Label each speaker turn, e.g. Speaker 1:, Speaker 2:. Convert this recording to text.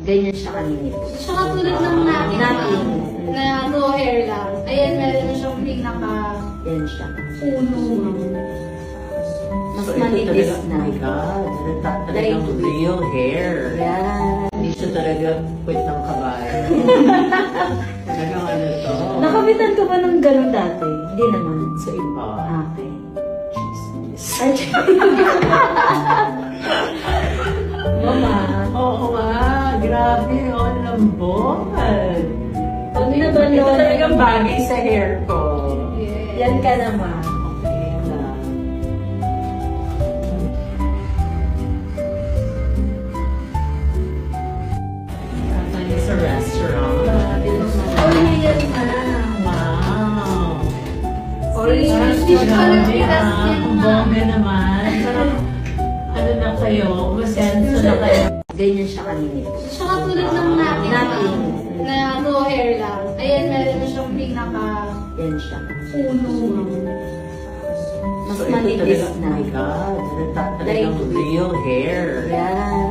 Speaker 1: Ganyan siya kaninip.
Speaker 2: Tsaka tulad ng natin
Speaker 1: Natin.
Speaker 2: na no hair lang. Ayan, meron na siyang pinaka
Speaker 1: Yan siya.
Speaker 2: puno.
Speaker 1: Mas
Speaker 3: So, ito
Speaker 1: manipis
Speaker 3: talaga,
Speaker 1: na.
Speaker 3: oh my God, talagang real hair.
Speaker 1: Yan.
Speaker 3: Hindi siya talaga kwit ng kabayo. Talagang ano to.
Speaker 1: Nakabitan ka ba ng ganun dati? Hindi naman.
Speaker 3: Sa iba.
Speaker 1: Okay.
Speaker 3: Chismis.
Speaker 1: Ay, Mama.
Speaker 3: Oo nga, grabe. Oh, lambot.
Speaker 1: Pag
Speaker 3: Ito
Speaker 1: nabalon,
Speaker 3: talagang bagay sa hair ko.
Speaker 1: yan ka naman.
Speaker 3: Okay lang. Tayo sa restaurant.
Speaker 2: Korean na.
Speaker 3: Wow.
Speaker 2: Korean dish pa
Speaker 3: Grabe,
Speaker 2: ng Pinas
Speaker 3: ah.
Speaker 2: din
Speaker 3: Ang
Speaker 2: na.
Speaker 3: bongga naman. Parang, ano na kayo? Masenso na kayo.
Speaker 1: Ganyan siya kaninip.
Speaker 2: Tsaka tulad ng natin
Speaker 1: Natin.
Speaker 2: na no hair lang. Ayan, meron na siyang pinaka
Speaker 1: Yan siya.
Speaker 2: puno.
Speaker 1: Mas
Speaker 3: So, ito
Speaker 1: manipis
Speaker 3: talaga, oh
Speaker 1: na.
Speaker 3: my God, talagang real hair.
Speaker 1: Yan.